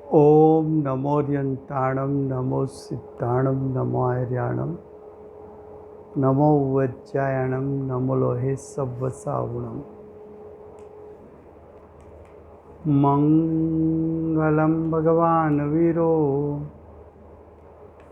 ओम नमोर्यंताणं नमो सिद्धाणं नमो आर्याणं नमो वज्रायणं नमो लोहे सव्वसावुणं। मंगलं भगवान् वीरो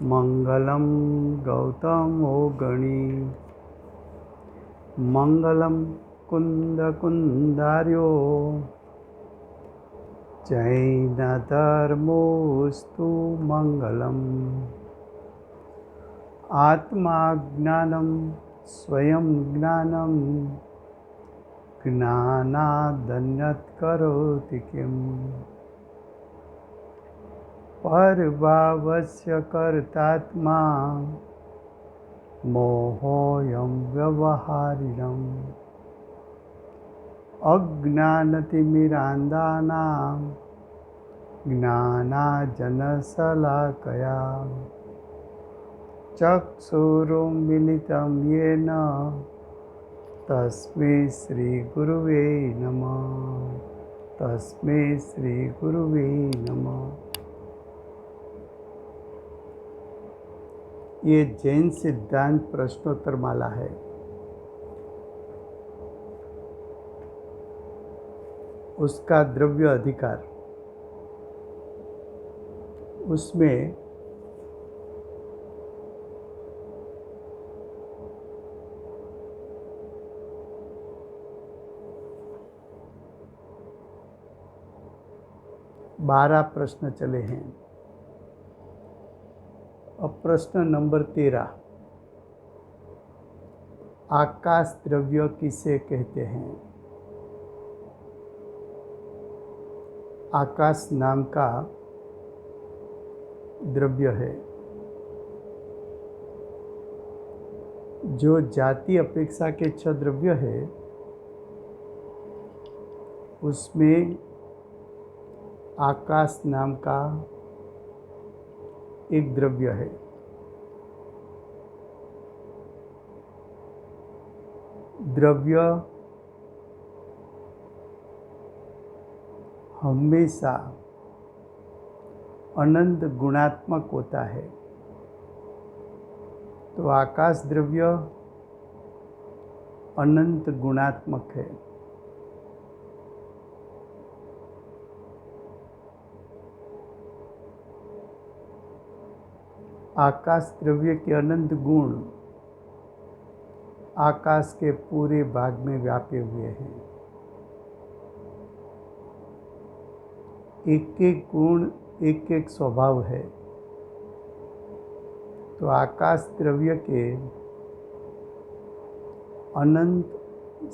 मंगलं गौतमो गणी मंगलं कुन्दकुन्दार्यो जैनधर्मोऽस्तु मंगलम्। आत्मा ज्ञानं स्वयं ज्ञानं ज्ञानादन्यत् करोति किम्। परभावस्य कर्तात्मा मोहोऽयं व्यवहारिणम्। अज्ञानतिमिरान्धानां ज्ञानाञ्जनशलाकया चक्षुरुन्मीलितं येन तस्मै श्रीगुरुवे नमः। तस्मै श्रीगुरुवे नमः। ये जैन सिद्धांत प्रश्नोत्तर माला है। उसका द्रव्य अधिकार, उसमें बारह प्रश्न चले हैं। अब प्रश्न नंबर 13, आकाश द्रव्य किसे कहते हैं? आकाश नाम का द्रव्य है जो जाति अपेक्षा के 6 द्रव्य है, उसमें आकाश नाम का एक द्रव्य है। द्रव्य हमेशा अनंत गुणात्मक होता है, तो आकाश द्रव्य अनंत गुणात्मक है। आकाश द्रव्य के अनंत गुण आकाश के पूरे भाग में व्यापे हुए हैं। एक एक गुण एक एक स्वभाव है, तो आकाश द्रव्य के अनंत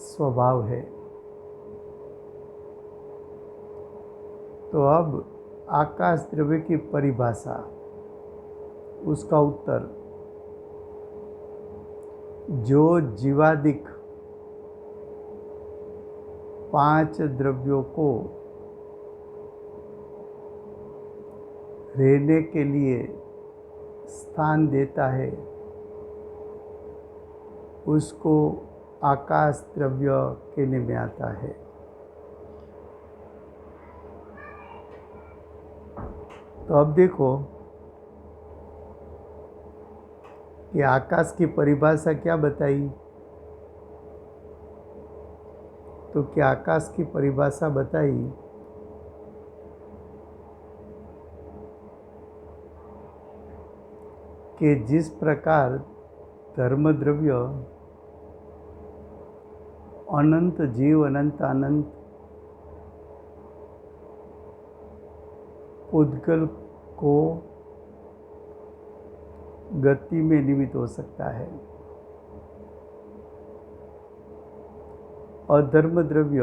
स्वभाव है। तो अब आकाश द्रव्य की परिभाषा, उसका उत्तर, जो जीवादिक 5 द्रव्यों को रहने के लिए स्थान देता है, उसको आकाश द्रव्य कहने में आता है। तो अब देखो कि आकाश की परिभाषा क्या बताई। तो क्या आकाश की परिभाषा बताई कि जिस प्रकार धर्म द्रव्य अनंत जीव अनंत अनंत उद्गल को गति में निमित्त हो सकता है, और धर्म द्रव्य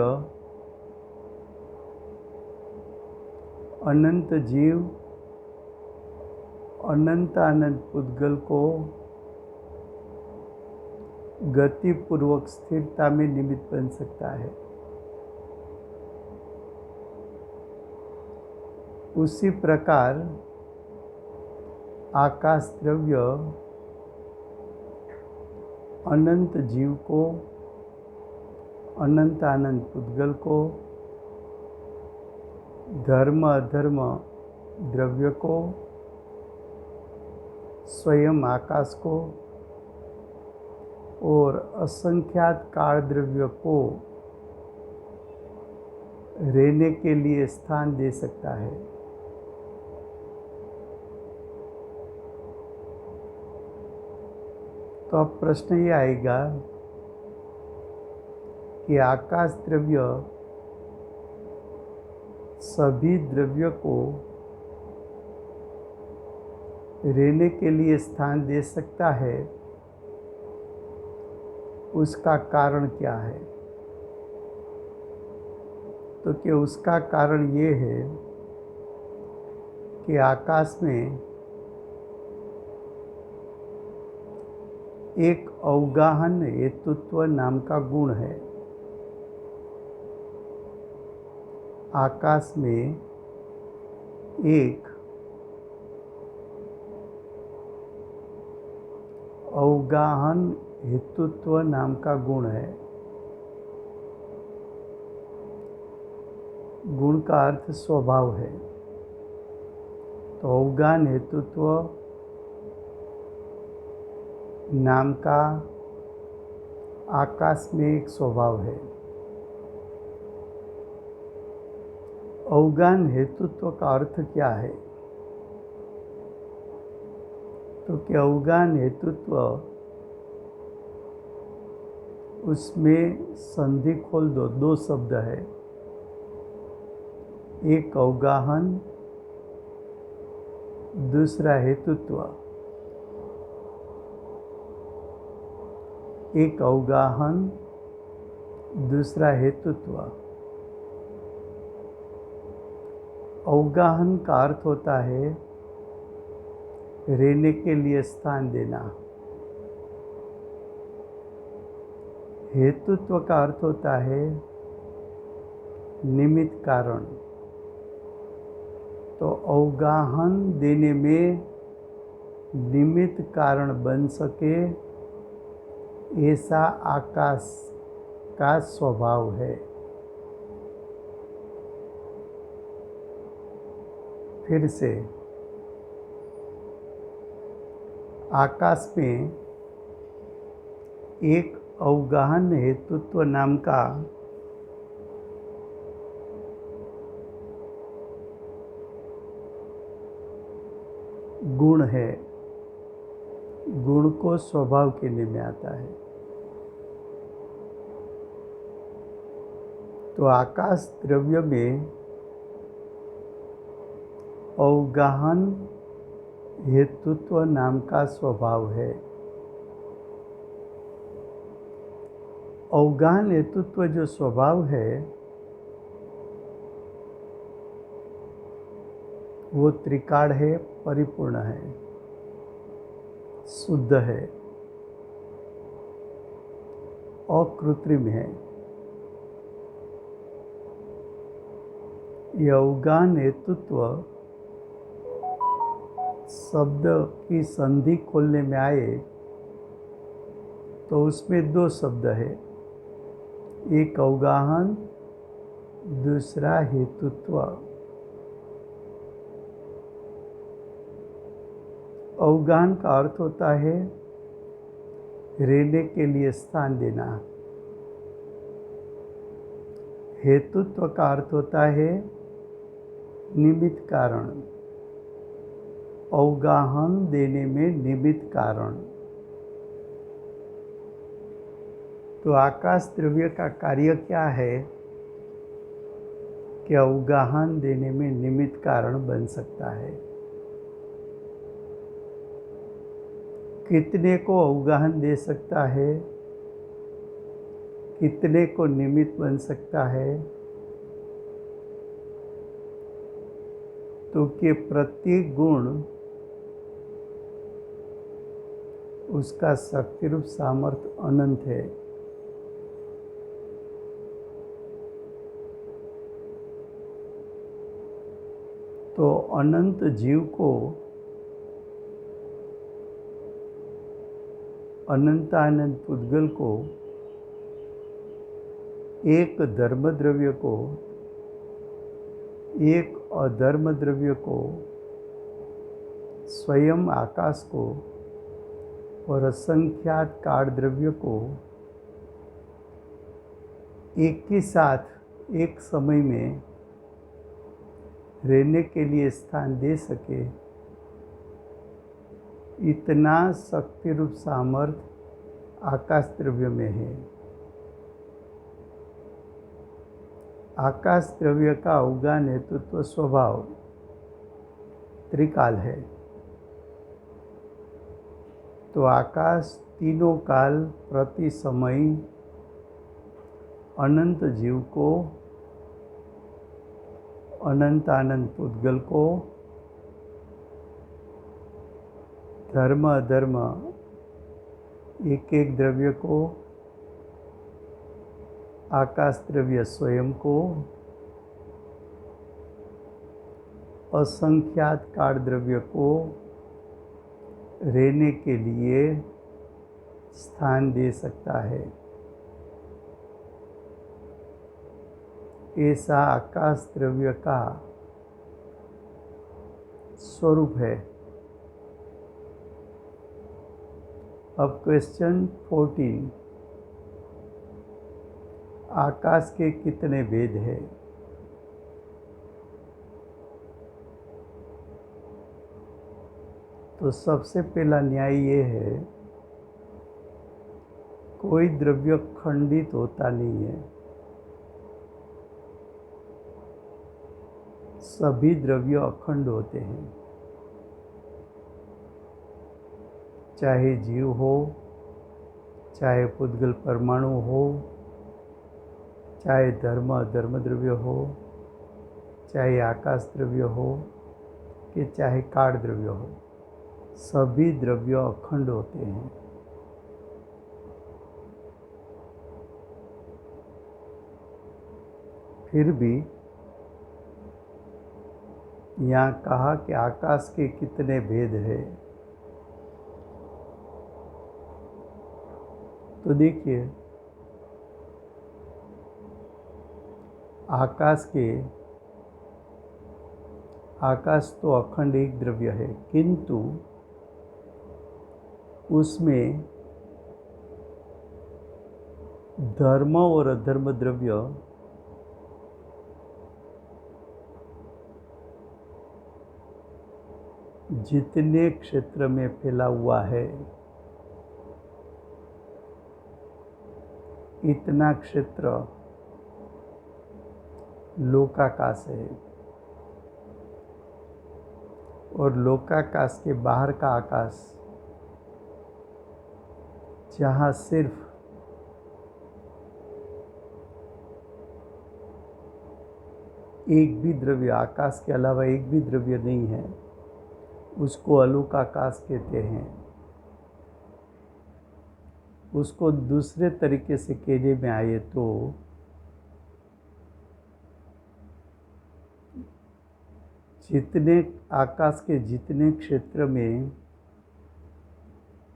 अनंत जीव अनंत अनंत उद्गल को गति पूर्वक स्थिरता में निमित्त बन सकता है। उसी प्रकार आकाश द्रव्य अनंत जीव को अनंत अनंत उद्गल को धर्म अधर्म द्रव्य को, स्वयं आकाश को और असंख्यात काल द्रव्य को रहने के लिए स्थान दे सकता है। तो अब प्रश्न ये आएगा कि आकाश द्रव्य सभी द्रव्य को रहने के लिए स्थान दे सकता है, उसका कारण क्या है? तो कि उसका कारण ये है कि आकाश में एक अवगाहन हेतुत्व नाम का गुण है। आकाश में एक अवगाहन हेतुत्व नाम का गुण है। गुण का अर्थ स्वभाव है। तो अवगाहन हेतुत्व नाम का आकाश में एक स्वभाव है। अवगाहन हेतुत्व का अर्थ क्या है? तो कि अवगाहन हेतुत्व, उसमें संधि खोल दो, दो शब्द है, एक अवगाहन, दूसरा हेतुत्व। एक अवगाहन, दूसरा हेतुत्व। अवगाहन का अर्थ होता है रहने के लिए स्थान देना। हेतुत्व का अर्थ होता है निमित्त कारण। तो अवगाहन देने में निमित्त कारण बन सके, ऐसा आकाश का स्वभाव है। फिर से, आकाश में एक अवगाहन हेतुत्व नाम का गुण है। गुण को स्वभाव कहने में आता है। तो आकाश द्रव्य में अवगाहन हेतुत्व नाम का स्वभाव है। अवगाहन हेतुत्व जो स्वभाव है, वो त्रिकाल है, परिपूर्ण है, शुद्ध है, अकृत्रिम है। यह अवगाहन हेतुत्व शब्द की संधि खोलने में आए तो उसमें दो शब्द है, एक अवगाहन, दूसरा हेतुत्व। अवगाहन का अर्थ होता है रहने के लिए स्थान देना। हेतुत्व का अर्थ होता है निमित्त कारण। अवगाहन देने में निमित्त कारण। तो आकाश द्रव्य का कार्य क्या है कि अवगाहन देने में निमित्त कारण बन सकता है। कितने को अवगाहन दे सकता है, कितने को निमित्त बन सकता है? तो कि प्रत्येक गुण उसका शक्ति रूप सामर्थ्य अनंत है। तो अनंत जीव को, अनंतानंत पुद्गल को, एक धर्म द्रव्य को, एक अधर्म द्रव्य को, स्वयं आकाश को और असंख्यात काल द्रव्य को एक ही साथ एक समय में रहने के लिए स्थान दे सके, इतना शक्ति रूप सामर्थ्य आकाश द्रव्य में है। आकाश द्रव्य का उगान हेतुत्व स्वभाव त्रिकाल है। तो आकाश तीनों काल प्रति समय अनंत जीव को, अनंत आनंद पुद्गल को, धर्म अधर्म एक एक द्रव्य को, आकाश द्रव्य स्वयं को, असंख्यात काल द्रव्य को रहने के लिए स्थान दे सकता है। ऐसा आकाश द्रव्य का स्वरूप है। अब क्वेश्चन 14, आकाश के कितने भेद हैं? तो सबसे पहला न्याय ये है, कोई द्रव्य खंडित होता नहीं है। सभी द्रव्य अखंड होते हैं, चाहे जीव हो, चाहे पुद्गल परमाणु हो, चाहे धर्म अधर्म द्रव्य हो, चाहे आकाश द्रव्य हो कि चाहे काल द्रव्य हो, सभी द्रव्य अखंड होते हैं। फिर भी यहाँ कहा कि आकाश के कितने भेद हैं। तो देखिए, आकाश तो अखंड एक द्रव्य है, किंतु उसमें धर्म और अधर्म द्रव्य जितने क्षेत्र में फैला हुआ है, इतना क्षेत्र लोकाकाश है। और लोकाकाश के बाहर का आकाश, जहाँ सिर्फ एक भी द्रव्य, आकाश के अलावा एक भी द्रव्य नहीं है, उसको अलोकाकाश कहते हैं। उसको दूसरे तरीके से कहने में आए तो जितने आकाश के जितने क्षेत्र में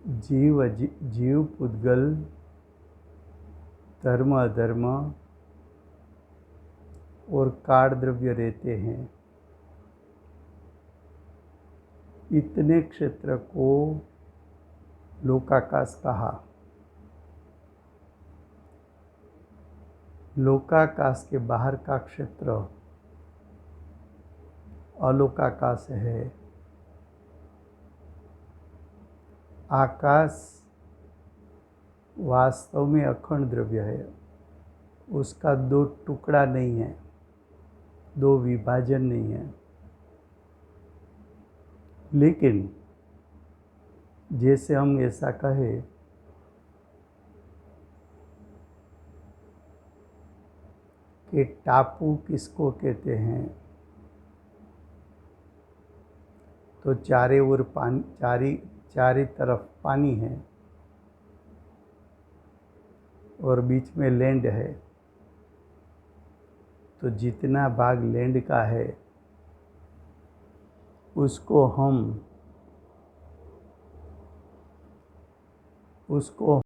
जीव पुद्गल, धर्म अधर्म और काल द्रव्य रहते हैं, इतने क्षेत्र को लोकाकाश कहा। लोकाकाश के बाहर का क्षेत्र अलोकाकाश है। आकाश वास्तव में अखंड द्रव्य है, उसका दो टुकड़ा नहीं है, दो विभाजन नहीं है। लेकिन जैसे हम ऐसा कहें कि टापू किसको कहते हैं, तो चारे ओर पानी, चारी तरफ पानी है और बीच में लैंड है। तो जितना भाग लैंड का है उसको